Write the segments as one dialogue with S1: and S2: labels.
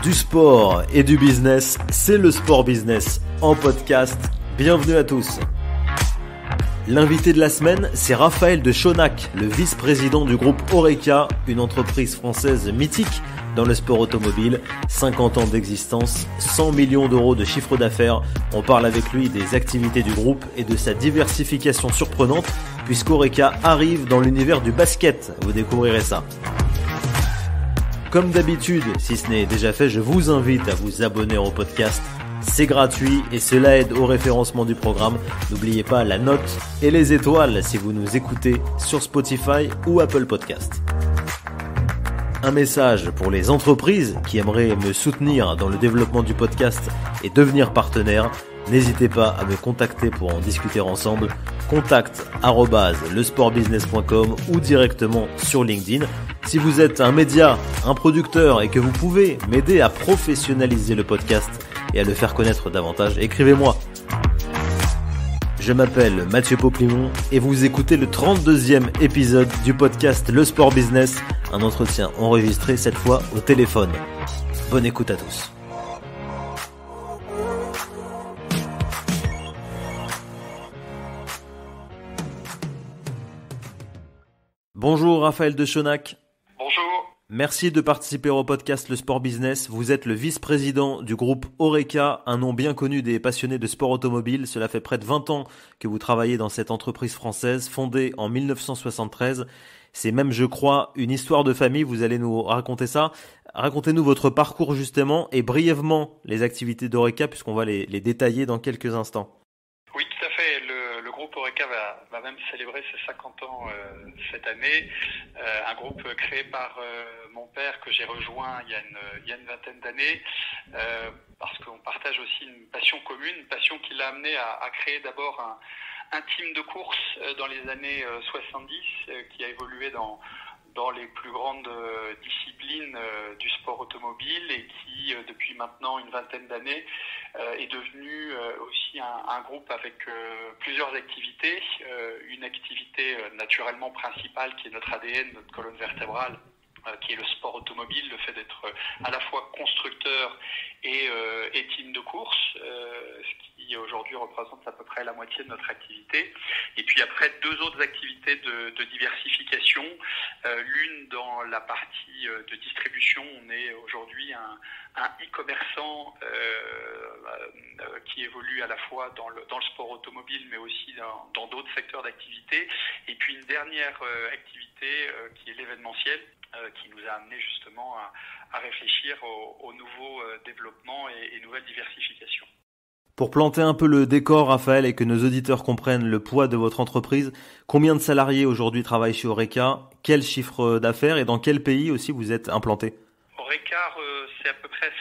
S1: Du sport et du business, c'est le Sport Business en podcast. Bienvenue à tous. L'invité de la semaine, c'est Raphaël de Chonac, le vice-président du groupe Horeca, une entreprise française mythique dans le sport automobile. 50 ans d'existence, 100 millions d'euros de chiffre d'affaires. On parle avec lui des activités du groupe et de sa diversification surprenante, puisqu'Horeca arrive dans l'univers du basket. Vous découvrirez ça. Comme d'habitude, si ce n'est déjà fait, je vous invite à vous abonner au podcast. C'est gratuit et cela aide au référencement du programme. N'oubliez pas la note et les étoiles si vous nous écoutez sur Spotify ou Apple Podcast. Un message pour les entreprises qui aimeraient me soutenir dans le développement du podcast et devenir partenaire. N'hésitez pas à me contacter pour en discuter ensemble. contact@lesportbusiness.com ou directement sur LinkedIn. Si vous êtes un média, un producteur et que vous pouvez m'aider à professionnaliser le podcast et à le faire connaître davantage, écrivez-moi. Je m'appelle Mathieu Poplimon et vous écoutez le 32e épisode du podcast Le Sport Business, un entretien enregistré cette fois au téléphone. Bonne écoute à tous. Bonjour Raphaël de Chonac.
S2: Bonjour.
S1: Merci de participer au podcast Le Sport Business. Vous êtes le vice-président du groupe Horeca, un nom bien connu des passionnés de sport automobile. Cela fait près de 20 ans que vous travaillez dans cette entreprise française, fondée en 1973. C'est même, je crois, une histoire de famille. Vous allez nous raconter ça. Racontez-nous votre parcours justement et brièvement les activités d'Horeca puisqu'on va les détailler dans quelques instants.
S2: Oui, tout à fait. Le groupe Horeca va même célébrer ses 50 ans cette année. Un groupe créé par mon père que j'ai rejoint il y a une vingtaine d'années parce qu'on partage aussi une passion commune, une passion qui l'a amené à créer d'abord un team de course dans les années 70 qui a évolué dans les plus grandes disciplines du sport automobile et qui, depuis maintenant une vingtaine d'années, est devenu aussi un groupe avec plusieurs activités. Une activité naturellement principale qui est notre ADN, notre colonne vertébrale, qui est le sport automobile, le fait d'être à la fois constructeur et team de course, ce qui aujourd'hui représente à peu près la moitié de notre activité. Et puis après, deux autres activités de diversification. L'une dans la partie de distribution, on est aujourd'hui un e-commerçant qui évolue à la fois dans le sport automobile, mais aussi dans d'autres secteurs d'activité. Et puis une dernière activité qui est l'événementiel, qui nous a amené justement à réfléchir aux nouveaux développements et nouvelles diversifications.
S1: Pour planter un peu le décor, Raphaël, et que nos auditeurs comprennent le poids de votre entreprise, combien de salariés aujourd'hui travaillent chez Horeca? Quel chiffre d'affaires et dans quel pays aussi vous êtes implanté?
S2: Horeca, c'est à peu près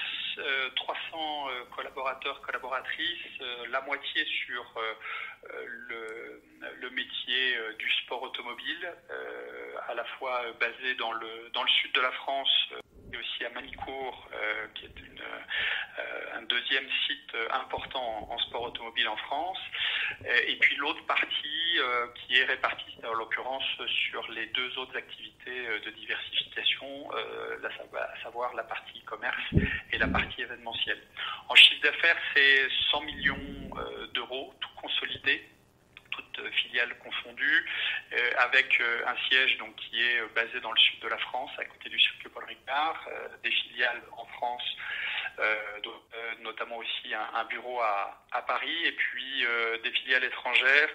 S2: 300 collaborateurs, collaboratrices, la moitié sur le métier du sport automobile, à la fois basé dans le sud de la France et aussi à Manicourt, qui est un deuxième site important en sport automobile en France. Et puis l'autre partie qui est répartie, en l'occurrence, sur les deux autres activités de diversification, à savoir la partie commerce et la partie événementielle. En chiffre d'affaires, c'est 100 millions d'euros, tout consolidé, toutes filiales confondues, avec un siège donc qui est basé dans le sud de la France, à côté du circuit Paul Ricard, des filiales en France, notamment aussi un bureau à Paris, et puis des filiales étrangères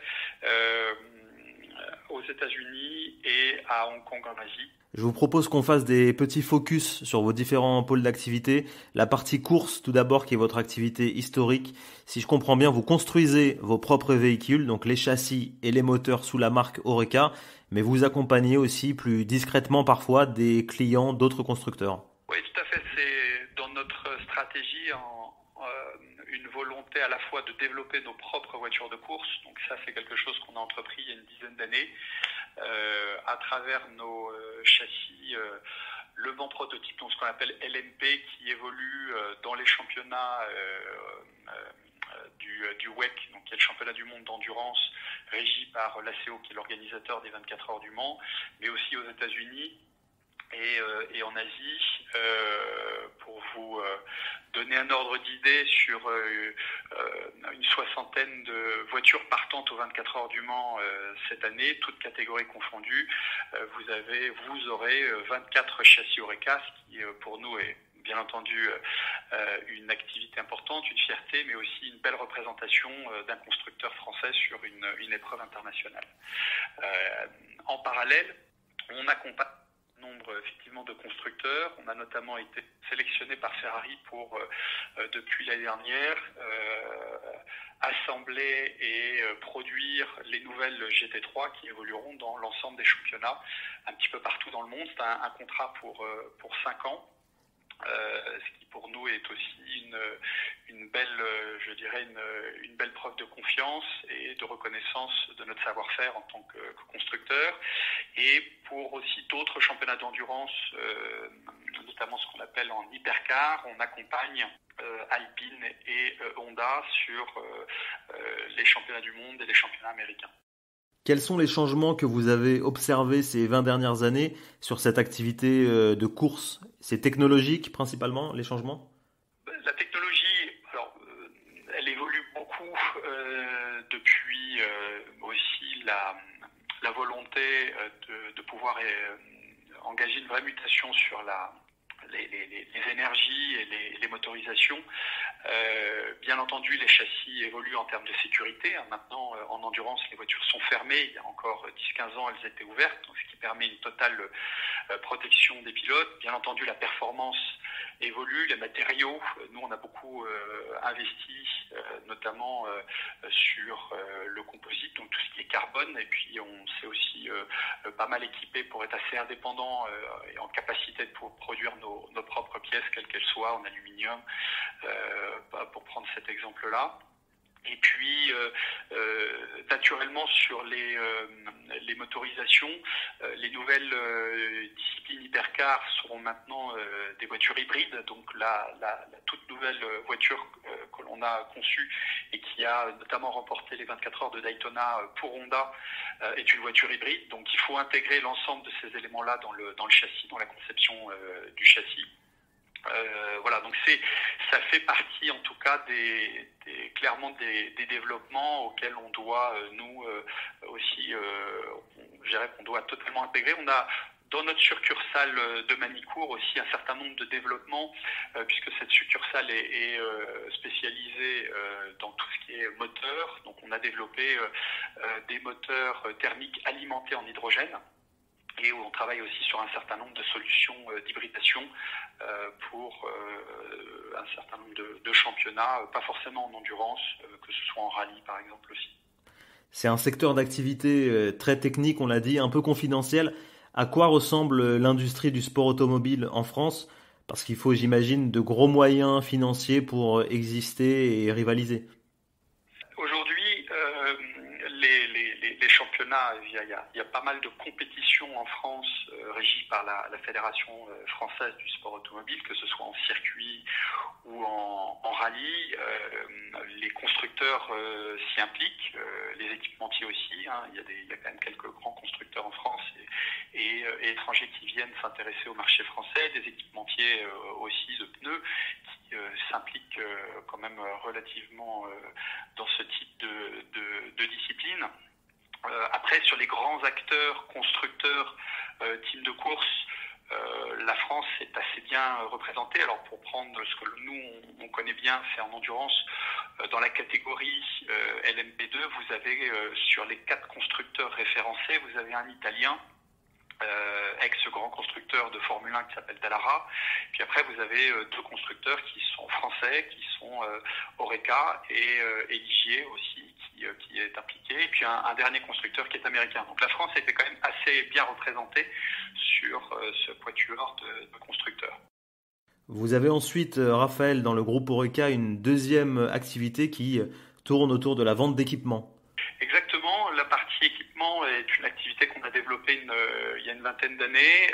S2: aux États-Unis et à Hong Kong en Asie.
S1: Je vous propose qu'on fasse des petits focus sur vos différents pôles d'activité. La partie course, tout d'abord, qui est votre activité historique. Si je comprends bien, vous construisez vos propres véhicules, donc les châssis et les moteurs sous la marque Horeca, mais vous accompagnez aussi plus discrètement parfois des clients d'autres constructeurs.
S2: Oui, tout à fait. C'est dans notre stratégie une volonté à la fois de développer nos propres voitures de course. Donc ça, c'est quelque chose qu'on a entrepris il y a une dizaine d'années à travers nos châssis Le Mans Prototype, donc ce qu'on appelle LMP, qui évolue dans les championnats du WEC, donc qui est le championnat du monde d'endurance régi par l'ACO, qui est l'organisateur des 24 heures du Mans, mais aussi aux États-Unis, et en Asie. Pour vous donner un ordre d'idée, sur une soixantaine de voitures partantes aux 24 heures du Mans cette année, toutes catégories confondues, vous aurez 24 châssis Oreca, ce qui pour nous est bien entendu une activité importante, une fierté, mais aussi une belle représentation d'un constructeur français sur une épreuve internationale. En parallèle, on accompagne nombre effectivement de constructeurs. On a notamment été sélectionné par Ferrari pour, depuis l'année dernière, assembler et produire les nouvelles GT3 qui évolueront dans l'ensemble des championnats un petit peu partout dans le monde. C'est un contrat pour 5 ans. Ce qui pour nous est aussi une belle, je dirais une belle preuve de confiance et de reconnaissance de notre savoir-faire en tant que constructeur. Et pour aussi d'autres championnats d'endurance, notamment ce qu'on appelle en hypercar, on accompagne Alpine et Honda sur les championnats du monde et les championnats américains.
S1: Quels sont les changements que vous avez observés ces 20 dernières années sur cette activité de course? C'est technologique principalement, les changements?
S2: La technologie, alors, elle évolue beaucoup depuis aussi la volonté de pouvoir engager une vraie mutation sur les énergies et les motorisations. Bien entendu, les châssis évoluent en termes de sécurité. Maintenant, en endurance, les voitures sont fermées. Il y a encore 10-15 ans, elles étaient ouvertes, donc ce qui permet une totale protection des pilotes. Bien entendu, la performance évolue, les matériaux. Nous, on a beaucoup investi, notamment sur le composite, donc tout ce qui est carbone. Et puis, on s'est aussi pas mal équipé pour être assez indépendant et en capacité de produire nos propres pièces, quelles qu'elles soient, en aluminium, pour prendre cet exemple-là. Et puis, naturellement, sur les motorisations, les nouvelles disciplines hypercar seront maintenant des voitures hybrides. Donc, la toute nouvelle voiture que l'on a conçue et qui a notamment remporté les 24 heures de Daytona pour Honda est une voiture hybride. Donc, il faut intégrer l'ensemble de ces éléments-là dans le châssis, dans la conception du châssis. Voilà, donc ça fait partie en tout cas clairement des développements auxquels on doit nous aussi, je dirais qu'on doit totalement intégrer. On a dans notre succursale de Manicourt aussi un certain nombre de développements, puisque cette succursale est spécialisée dans tout ce qui est moteur. Donc on a développé des moteurs thermiques alimentés en hydrogène, et où on travaille aussi sur un certain nombre de solutions d'hybridation pour un certain nombre de championnats, pas forcément en endurance, que ce soit en rallye par exemple aussi.
S1: C'est un secteur d'activité très technique, on l'a dit, un peu confidentiel. À quoi ressemble l'industrie du sport automobile en France? Parce qu'il faut, j'imagine, de gros moyens financiers pour exister et rivaliser.
S2: Aujourd'hui, les championnats, il y a pas mal de compétitions en France régies par la Fédération française du sport automobile, que ce soit en circuit ou en rallye. Les constructeurs s'y impliquent, les équipementiers aussi. Il y a quand même quelques grands constructeurs en France et étrangers qui viennent s'intéresser au marché français, des équipementiers aussi de pneus qui s'impliquent quand même relativement dans ce type de discipline. Après, sur les grands acteurs, constructeurs, teams de course, la France est assez bien représentée. Alors pour prendre ce que nous on connaît bien, c'est en endurance, dans la catégorie LMP2, vous avez sur les 4 constructeurs référencés, vous avez un Italien, ex-grand constructeur de Formule 1 qui s'appelle Dallara. Puis après, vous avez 2 constructeurs qui sont français, qui sont Oreca et Ligier aussi, qui est impliqué. Et puis un dernier constructeur qui est américain. Donc la France était quand même assez bien représentée sur ce quatuor de constructeurs.
S1: Vous avez ensuite, Raphaël, dans le groupe Oreca, une deuxième activité qui tourne autour de la vente d'équipements.
S2: Exactement, la partie équipement est une activité qu'on a développée il y a une vingtaine d'années.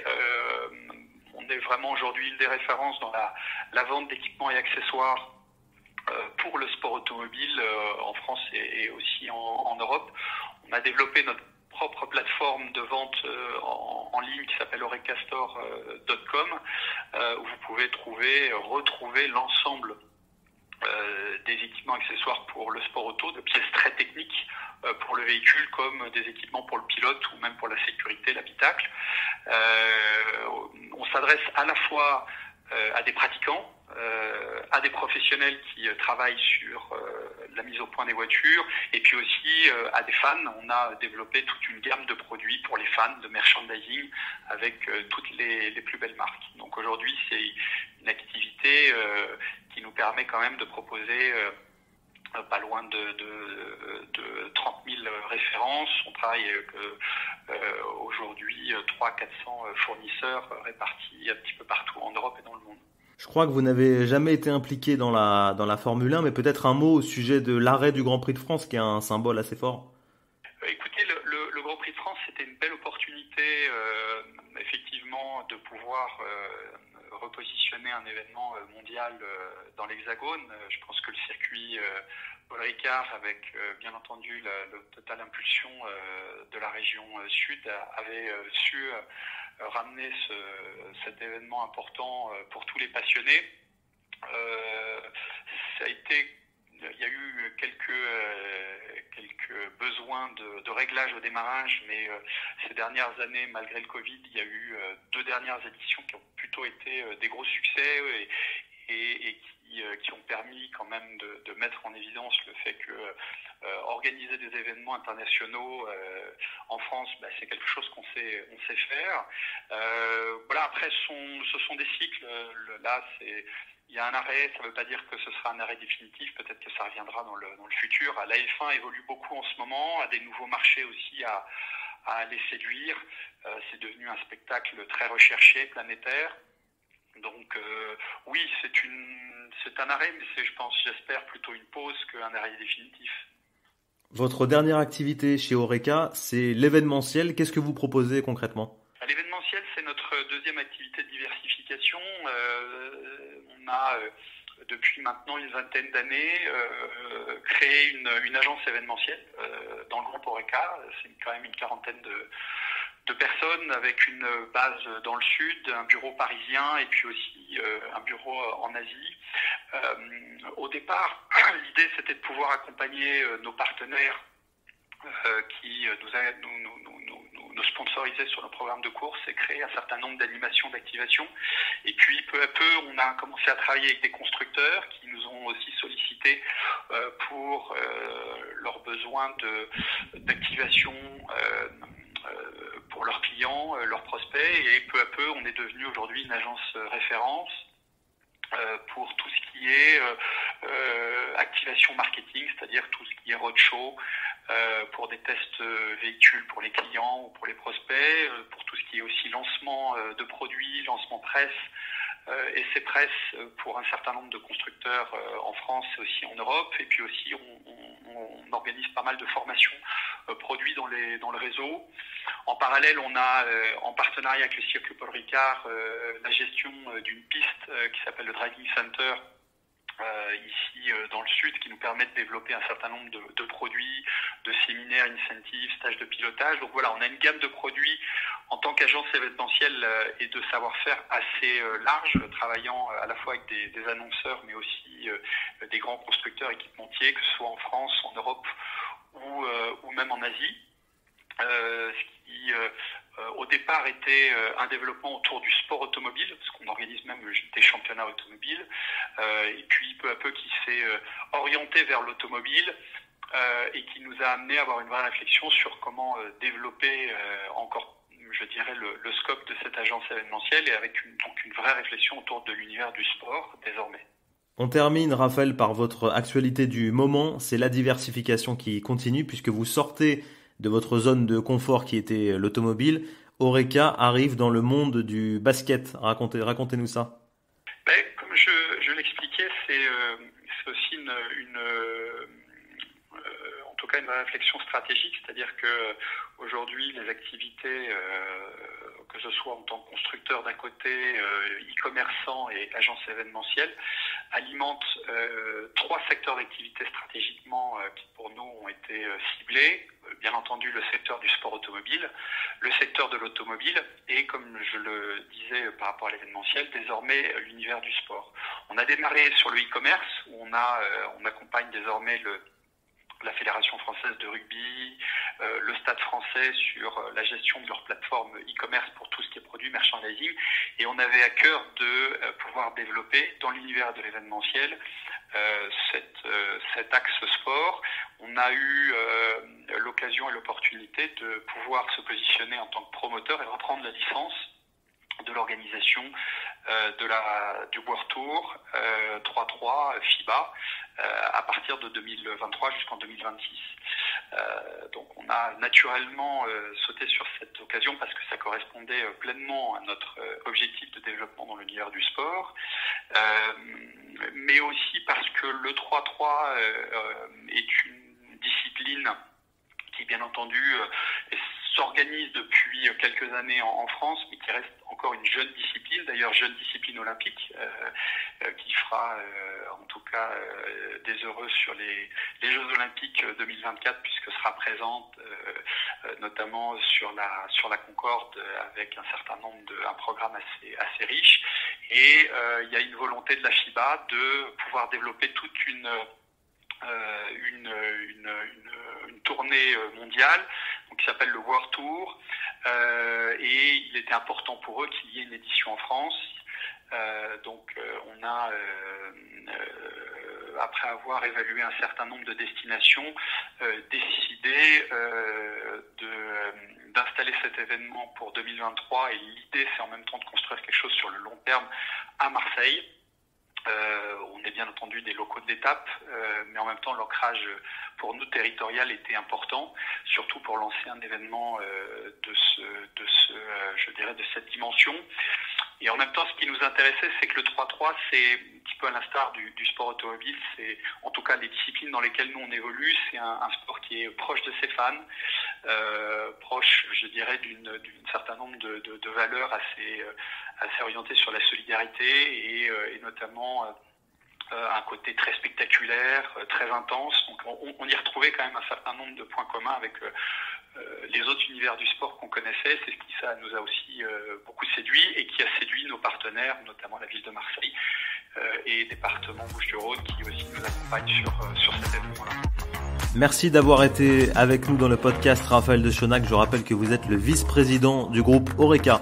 S2: On est vraiment aujourd'hui une des références dans la vente d'équipements et accessoires pour le sport automobile en France et aussi en Europe. On a développé notre propre plateforme de vente en ligne qui s'appelle orecastore.com où vous pouvez retrouver l'ensemble des équipements accessoires pour le sport auto, de pièces très techniques pour le véhicule, comme des équipements pour le pilote ou même pour la sécurité, l'habitacle. On s'adresse à la fois à des pratiquants, à des professionnels qui travaillent sur la mise au point des voitures, et puis aussi à des fans. On a développé toute une gamme de produits pour les fans de merchandising avec toutes les plus belles marques. Donc aujourd'hui, c'est une activité qui nous permet quand même de proposer pas loin de 30 000 références. On travaille avec aujourd'hui 300-400 fournisseurs répartis un petit peu partout en Europe et dans le monde.
S1: Je crois que vous n'avez jamais été impliqué dans la Formule 1, mais peut-être un mot au sujet de l'arrêt du Grand Prix de France, qui est un symbole assez fort.
S2: Écoutez, le Grand Prix de France, c'était une belle opportunité, effectivement, de pouvoir repositionner un événement mondial dans l'Hexagone. Je pense que le circuit Paul Ricard, avec bien entendu la totale impulsion de la région sud, avait su ramener cet événement important pour tous les passionnés. Il y a eu quelques besoins de réglage au démarrage, mais ces dernières années, malgré le Covid, il y a eu 2 dernières éditions qui ont plutôt été des gros succès et qui ont permis quand même de mettre en évidence le fait que organiser des événements internationaux en France, c'est quelque chose qu'on sait faire. Voilà, après ce sont des cycles. Là, il y a un arrêt, ça ne veut pas dire que ce sera un arrêt définitif, peut-être que ça reviendra dans le futur. La F1 évolue beaucoup en ce moment, a des nouveaux marchés aussi à aller séduire. C'est devenu un spectacle très recherché, planétaire. Donc oui, c'est un arrêt, mais j'espère plutôt une pause qu'un arrêt définitif.
S1: Votre dernière activité chez Horeca, c'est l'événementiel. Qu'est-ce que vous proposez concrètement ?
S2: L'événementiel, c'est notre deuxième activité de diversification. On a, depuis maintenant une vingtaine d'années, créé une agence événementielle dans le groupe Horeca. C'est quand même une quarantaine de personnes avec une base dans le sud, un bureau parisien et puis aussi un bureau en Asie. Au départ, l'idée c'était de pouvoir accompagner nos partenaires qui nous sponsorisaient sur nos programmes de course et créer un certain nombre d'animations, d'activations. Et puis peu à peu, on a commencé à travailler avec des constructeurs qui nous ont aussi sollicité pour leurs besoins d'activation pour leurs clients, leurs prospects, et peu à peu on est devenu aujourd'hui une agence référence pour tout ce qui est activation marketing, c'est-à-dire tout ce qui est roadshow, pour des tests véhicules pour les clients ou pour les prospects, pour tout ce qui est aussi lancement de produits, lancement presse, essai presse pour un certain nombre de constructeurs en France et aussi en Europe. Et puis aussi on organise pas mal de formations produits dans le réseau. En parallèle, on a en partenariat avec le circuit Paul Ricard la gestion d'une piste qui s'appelle le Driving Center ici dans le sud, qui nous permet de développer un certain nombre de produits, de séminaires, incentives, stages de pilotage. Donc voilà, on a une gamme de produits en tant qu'agence événementielle et de savoir-faire assez large, travaillant à la fois avec des annonceurs, mais aussi des grands constructeurs équipementiers, que ce soit en France, en Europe ou même en Asie. Ce qui au départ était un développement autour du sport automobile, parce qu'on organise même des championnats automobiles, et puis peu à peu qui s'est orienté vers l'automobile et qui nous a amené à avoir une vraie réflexion sur comment développer encore, je dirais, le scope de cette agence événementielle, et avec donc une vraie réflexion autour de l'univers du sport désormais.
S1: On termine, Raphaël, par votre actualité du moment. C'est la diversification qui continue, puisque vous sortez de votre zone de confort qui était l'automobile. Horeca arrive dans le monde du basket. Racontez-nous ça.
S2: Comme je l'expliquais, c'est aussi en tout cas une réflexion stratégique, c'est-à-dire que aujourd'hui les activités, que ce soit en tant que constructeur d'un côté, e-commerçant et agence événementielle, alimente 3 secteurs d'activité stratégiquement qui pour nous ont été ciblés. Bien entendu, le secteur du sport automobile, le secteur de l'automobile et, comme je le disais par rapport à l'événementiel, désormais l'univers du sport. On a démarré sur le e-commerce où on accompagne désormais la Fédération française de rugby, le Stade français sur la gestion de leur plateforme e-commerce pour tout ce qui est produit merchandising. Et on avait à cœur de pouvoir développer dans l'univers de l'événementiel cet axe sport. On a eu l'occasion et l'opportunité de pouvoir se positionner en tant que promoteur et reprendre la licence de l'organisation du World Tour 3-3 FIBA à partir de 2023 jusqu'en 2026. Donc on a naturellement sauté sur cette occasion parce que ça correspondait pleinement à notre objectif de développement dans l'univers du sport, mais aussi parce que le 3-3 est une discipline qui, bien entendu, s'organise depuis quelques années en France, mais qui reste encore une jeune discipline, d'ailleurs jeune discipline olympique, qui fera en tout cas des heureux sur les Jeux Olympiques 2024, puisque sera présente notamment sur la Concorde avec un certain nombre un programme assez riche. Et il y a une volonté de la FIBA de pouvoir développer toute une tournée mondiale qui s'appelle le World Tour, et il était important pour eux qu'il y ait une édition en France. Donc on a, après avoir évalué un certain nombre de destinations, décidé d'installer cet événement pour 2023, et l'idée c'est en même temps de construire quelque chose sur le long terme à Marseille. On est bien entendu des locaux d'étape, mais en même temps l'ancrage pour nous territorial était important, surtout pour lancer un événement de cette dimension. Et en même temps, ce qui nous intéressait, c'est que le 3-3, c'est un petit peu à l'instar du sport automobile, c'est en tout cas les disciplines dans lesquelles nous on évolue, c'est un sport qui est proche de ses fans, proche, je dirais, d'un certain nombre de valeurs assez orientées sur la solidarité et notamment un côté très spectaculaire, très intense. Donc on y retrouvait quand même un certain nombre de points communs avec les autres univers du sport qu'on connaissait. C'est ce qui ça nous a aussi beaucoup séduit et qui a séduit nos partenaires, notamment la ville de Marseille et département Bouches-du-Rhône, qui aussi nous accompagnent sur cet événement-là.
S1: Merci d'avoir été avec nous dans le podcast, Raphaël de Chonac. Je rappelle que vous êtes le vice-président du groupe Horeca.